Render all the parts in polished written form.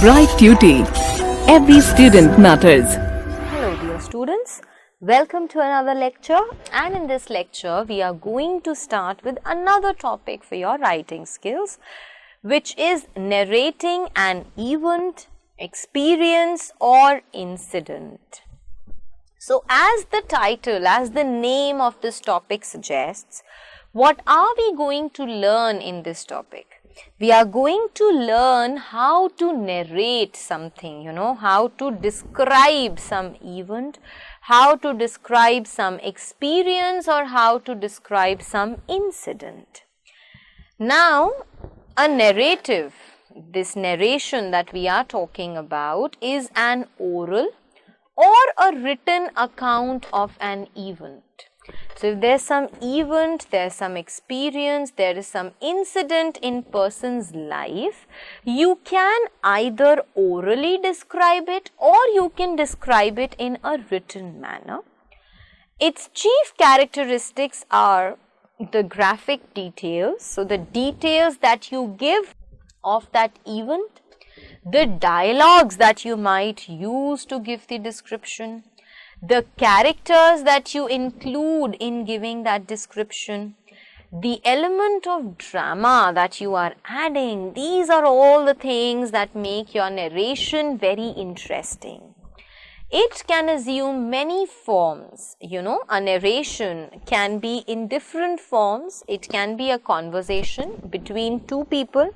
Bright Duty. Every student matters. Hello dear students, welcome to another lecture, and in this lecture we are going to start with another topic for your writing skills, which is narrating an event, experience or incident. So as the title, as the name of this topic suggests, what are we going to learn in this topic? We are going to learn how to narrate something, how to describe some event, how to describe some experience or how to describe some incident. Now, a narrative, this narration that we are talking about is an oral or a written account of an event. So, if there is some event, there is some experience, there is some incident in person's life, you can either orally describe it or you can describe it in a written manner. Its chief characteristics are the graphic details, so the details that you give of that event, the dialogues that you might use to give the description, the characters that you include in giving that description, the element of drama that you are adding. These are all the things that make your narration very interesting. It can assume many forms, a narration can be in different forms. It can be a conversation between two people.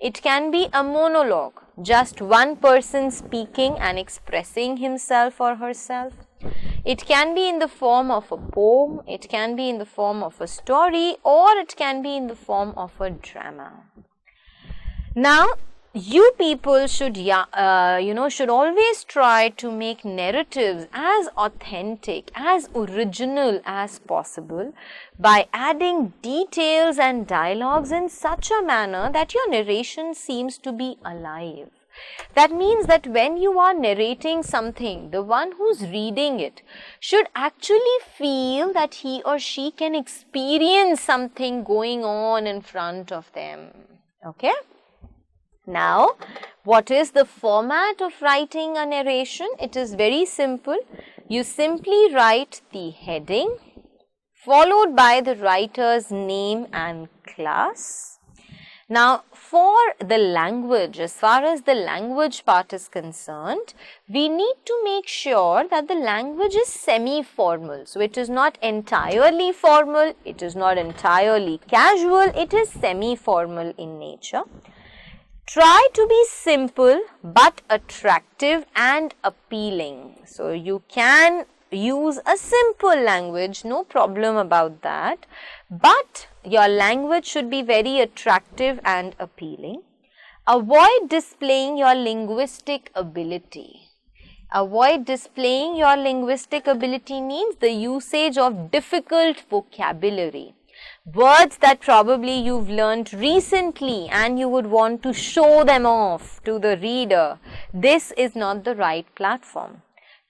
It can be a monologue, just one person speaking and expressing himself or herself. It can be in the form of a poem, it can be in the form of a story, or it can be in the form of a drama. Now, you people should always try to make narratives as authentic, as original as possible by adding details and dialogues in such a manner that your narration seems to be alive. That means that when you are narrating something, the one who's reading it should actually feel that he or she can experience something going on in front of them. Okay? Now, what is the format of writing a narration? It is very simple. You simply write the heading followed by the writer's name and class. Now, for the language, as far as the language part is concerned, we need to make sure that the language is semi-formal. So, it is not entirely formal, it is not entirely casual, it is semi-formal in nature. Try to be simple but attractive and appealing. So, you can use a simple language, no problem about that, but your language should be very attractive and appealing. Avoid displaying your linguistic ability. Avoid displaying your linguistic ability means the usage of difficult vocabulary. Words that probably you've learned recently and you would want to show them off to the reader. This is not the right platform.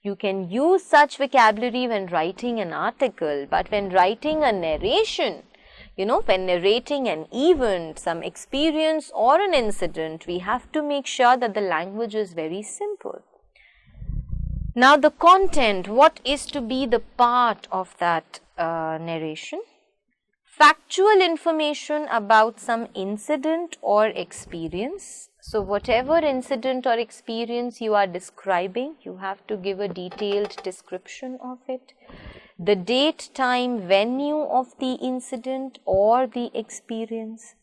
You can use such vocabulary when writing an article, but when writing a narration, when narrating an event, some experience or an incident, we have to make sure that the language is very simple. Now, the content, what is to be the part of that narration? Factual information about some incident or experience. So, whatever incident or experience you are describing, you have to give a detailed description of it. The date, time, venue of the incident or the experience.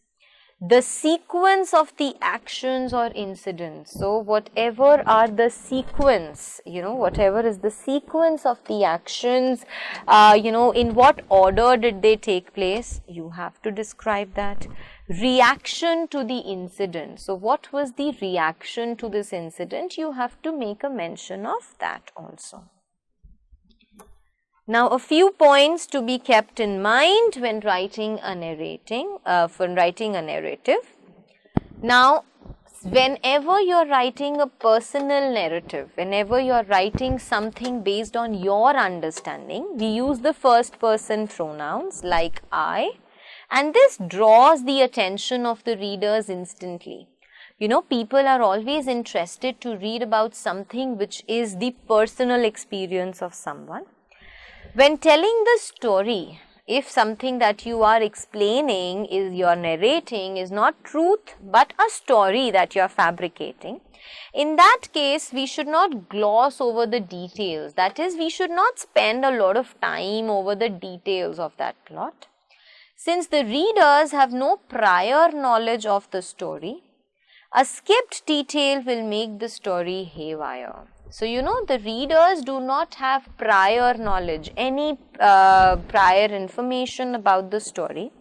The sequence of the actions or incidents. So, whatever are the sequence, whatever is the sequence of the actions, in what order did they take place, you have to describe that. Reaction to the incident. So, what was the reaction to this incident? You have to make a mention of that also. Now, a few points to be kept in mind when writing a narrative. Now, whenever you are writing a personal narrative, whenever you are writing something based on your understanding, we use the first person pronouns like I, and this draws the attention of the readers instantly. People are always interested to read about something which is the personal experience of someone. When telling the story, if something that you are explaining is your narrating is not truth but a story that you are fabricating, in that case we should not gloss over the details. That is, we should not spend a lot of time over the details of that plot. Since the readers have no prior knowledge of the story, a skipped detail will make the story haywire. So, the readers do not have prior knowledge, any prior information about the story.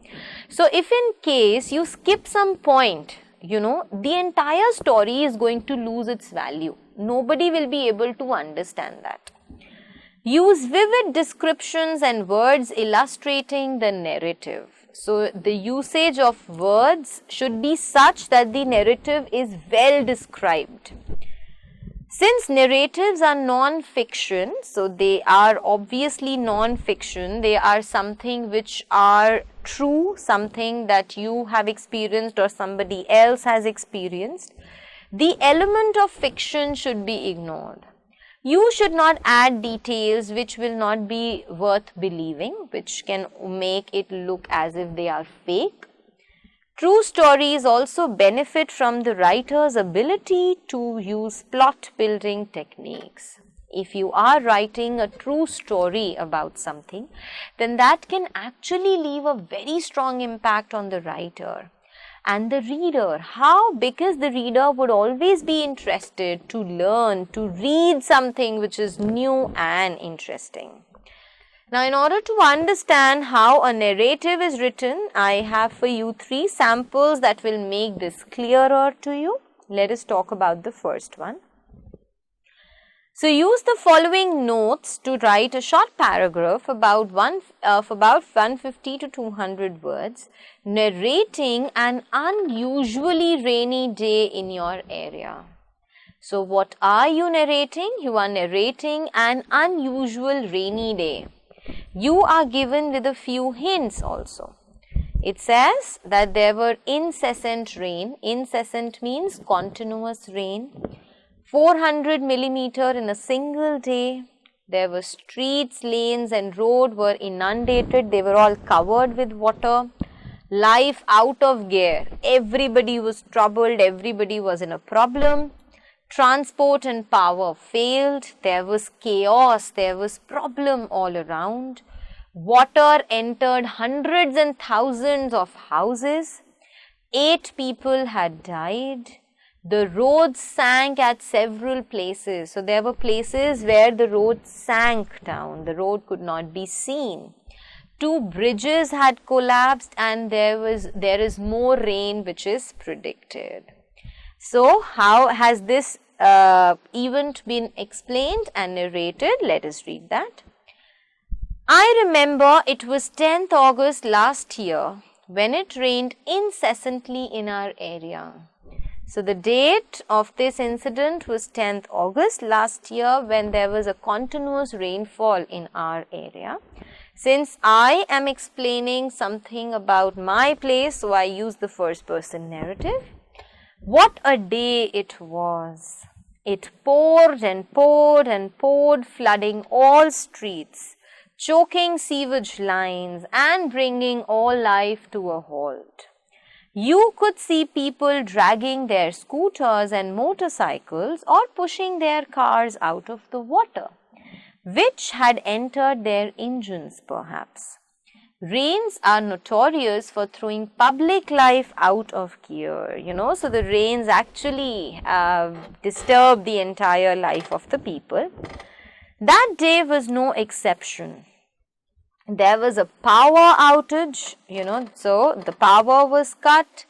So, if in case you skip some point, the entire story is going to lose its value. Nobody will be able to understand that. Use vivid descriptions and words illustrating the narrative. So, the usage of words should be such that the narrative is well described. Since narratives are non-fiction, so they are obviously non-fiction, they are something which are true, something that you have experienced or somebody else has experienced, the element of fiction should be ignored. You should not add details which will not be worth believing, which can make it look as if they are fake. True stories also benefit from the writer's ability to use plot building techniques. If you are writing a true story about something, then that can actually leave a very strong impact on the writer and the reader. How? Because the reader would always be interested to learn, to read something which is new and interesting. Now, in order to understand how a narrative is written, I have for you 3 samples that will make this clearer to you. Let us talk about the first one. So, use the following notes to write a short paragraph of about 150 to 200 words, narrating an unusually rainy day in your area. So, what are you narrating? You are narrating an unusual rainy day. You are given with a few hints also. It says that there were incessant rain. Incessant means continuous rain. 400 millimeter in a single day. There were streets, lanes and road were inundated. They were all covered with water. Life out of gear. Everybody was troubled. Everybody was in a problem. Transport and power failed. There was chaos. There was problem all around. Water entered hundreds and thousands of houses. 8 people had died. The roads sank at several places. So, there were places where the road sank down. The road could not be seen. 2 bridges had collapsed and there is more rain which is predicted. So, how has this event been explained and narrated? Let us read that. I remember it was 10th August last year when it rained incessantly in our area. So, the date of this incident was 10th August last year when there was a continuous rainfall in our area. Since I am explaining something about my place, so I use the first person narrative. What a day it was. It poured and poured and poured, flooding all streets, choking sewage lines and bringing all life to a halt. You could see people dragging their scooters and motorcycles or pushing their cars out of the water, which had entered their engines perhaps. Rains are notorious for throwing public life out of gear, so the rains actually disturb the entire life of the people. That day was no exception. There was a power outage, so the power was cut,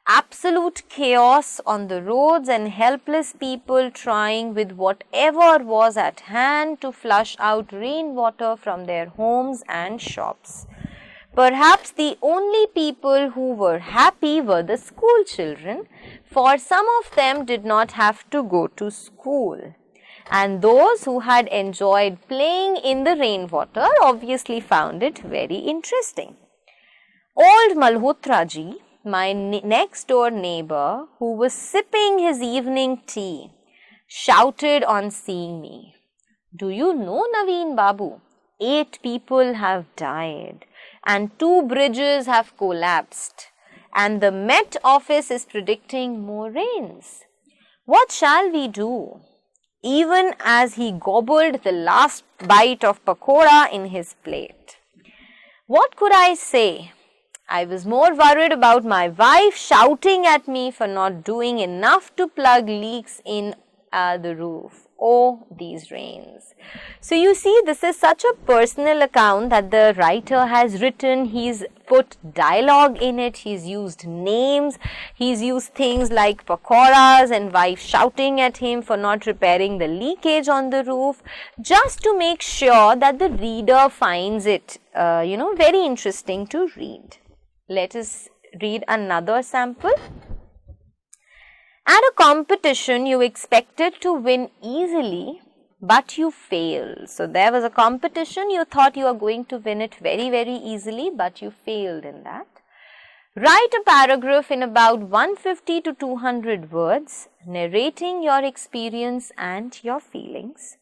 absolute chaos on the roads and helpless people trying with whatever was at hand to flush out rainwater from their homes and shops. Perhaps the only people who were happy were the school children, for some of them did not have to go to school. And those who had enjoyed playing in the rainwater obviously found it very interesting. Old Malhotra ji, my next door neighbor, who was sipping his evening tea, shouted on seeing me, "Do you know, Naveen Babu, 8 people have died and 2 bridges have collapsed, and the Met Office is predicting more rains. What shall we do?" Even as he gobbled the last bite of pakora in his plate. What could I say? I was more worried about my wife shouting at me for not doing enough to plug leaks in the roof. Oh, these rains. So you see, this is such a personal account that the writer has written. He's put dialogue in it. He's used names. He's used things like pakoras and wife shouting at him for not repairing the leakage on the roof, just to make sure that the reader finds it, very interesting to read. Let us read another sample. At a competition, you expected to win easily, but you failed. So there was a competition, you thought you were going to win it very, very easily, but you failed in that. Write a paragraph in about 150 to 200 words, narrating your experience and your feelings.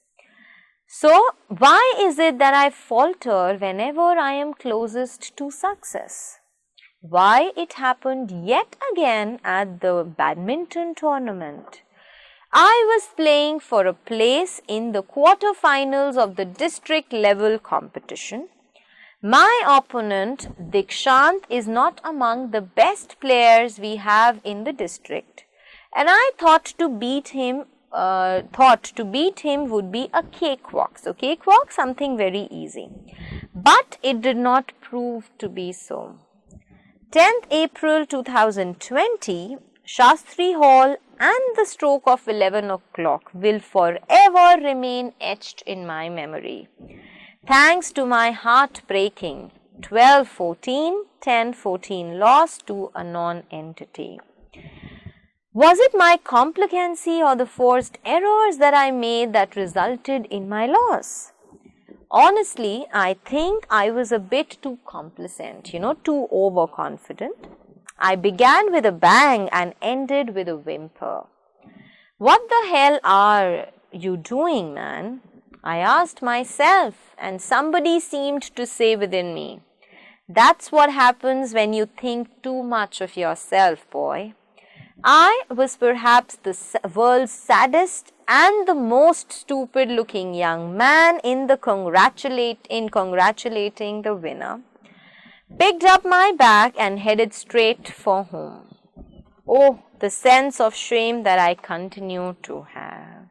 So, why is it that I falter whenever I am closest to success? Why it happened yet again at the badminton tournament. I was playing for a place in the quarterfinals of the district level competition. My opponent, Dikshant, is not among the best players we have in the district, and I thought to beat him would be a cakewalk. So cakewalk, something very easy. But it did not prove to be so. 10th April 2020, Shastri Hall and the stroke of 11 o'clock will forever remain etched in my memory. Thanks to my heartbreaking 12-14, 10-14 loss to a non-entity. Was it my complicancy or the forced errors that I made that resulted in my loss? Honestly, I think I was a bit too complacent, too overconfident. I began with a bang and ended with a whimper. What the hell are you doing, man? I asked myself, and somebody seemed to say within me, that's what happens when you think too much of yourself, boy. I was perhaps the world's saddest and the most stupid looking young man in congratulating the winner. Picked up my bag and headed straight for home. Oh, the sense of shame that I continue to have.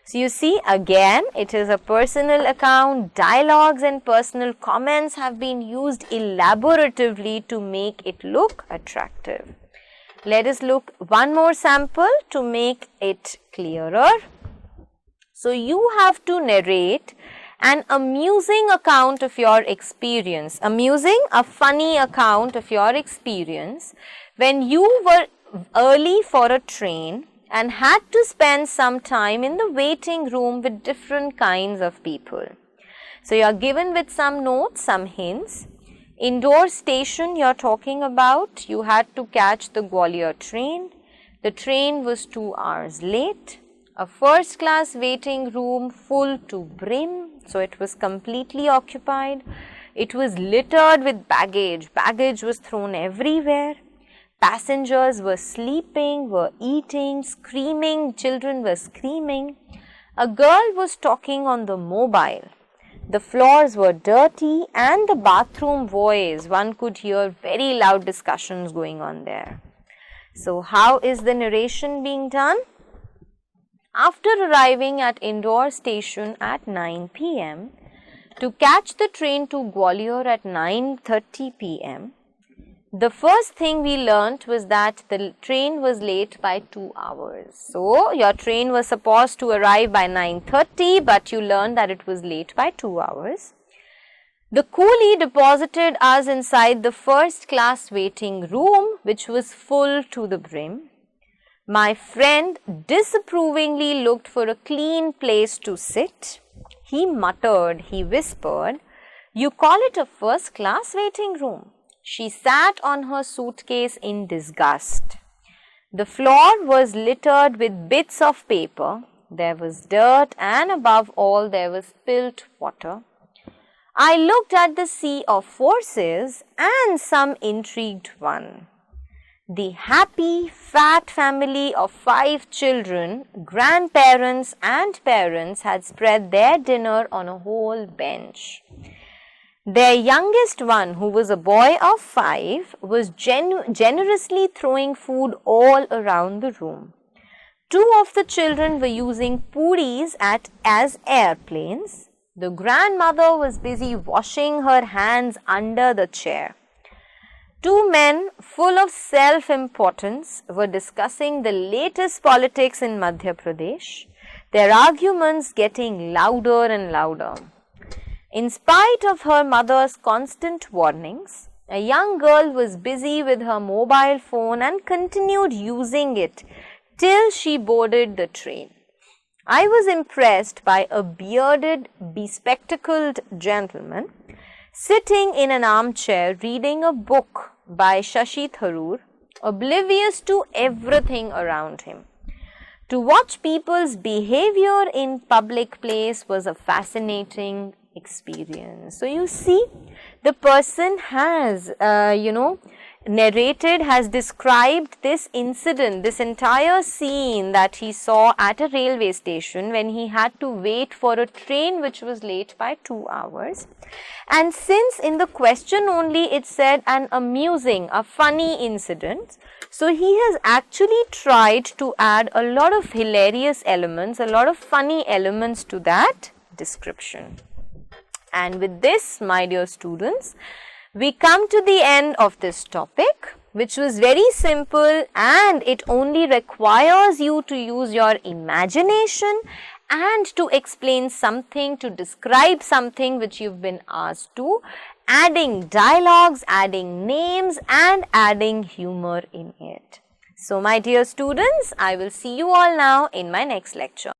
So you see, again, it is a personal account. Dialogues and personal comments have been used elaboratively to make it look attractive. Let us look one more sample to make it clearer. So you have to narrate an amusing account of your experience, a funny account of your experience when you were early for a train and had to spend some time in the waiting room with different kinds of people. So you are given with some notes, some hints. Indore station you are talking about, you had to catch the Gwalior train. The train was 2 hours late. A first class waiting room full to brim, so it was completely occupied. It was littered with baggage. Baggage was thrown everywhere. Passengers were sleeping, were eating, screaming, children were screaming. A girl was talking on the mobile. The floors were dirty and the bathroom voice, one could hear very loud discussions going on there. So how is the narration being done? After arriving at Indore station at 9 p.m. to catch the train to Gwalior at 9:30 p.m., the first thing we learnt was that the train was late by 2 hours. So, your train was supposed to arrive by 9:30, but you learned that it was late by 2 hours. The coolie deposited us inside the first class waiting room, which was full to the brim. My friend disapprovingly looked for a clean place to sit. He muttered, he whispered, "You call it a first class waiting room? She sat on her suitcase in disgust. The floor was littered with bits of paper. There was dirt, and above all there was spilt water. I looked at the sea of forces and some intrigued one. The happy, fat family of 5 children, grandparents and parents had spread their dinner on a whole bench. Their youngest one, who was a boy of 5, was generously throwing food all around the room. 2 of the children were using puris as airplanes. The grandmother was busy washing her hands under the chair. 2 men full of self-importance were discussing the latest politics in Madhya Pradesh, their arguments getting louder and louder. In spite of her mother's constant warnings, a young girl was busy with her mobile phone and continued using it till she boarded the train. I was impressed by a bearded, bespectacled gentleman sitting in an armchair reading a book by Shashi Tharoor, oblivious to everything around him. To watch people's behavior in public place was a fascinating experience. So you see, the person has, narrated, has described this incident, this entire scene that he saw at a railway station when he had to wait for a train which was late by 2 hours. And since in the question only it said an amusing, a funny incident, so he has actually tried to add a lot of hilarious elements, a lot of funny elements to that description. And with this, my dear students, we come to the end of this topic, which was very simple, and it only requires you to use your imagination and to explain something, to describe something which you've been asked to, adding dialogues, adding names and adding humor in it. So my dear students, I will see you all now in my next lecture.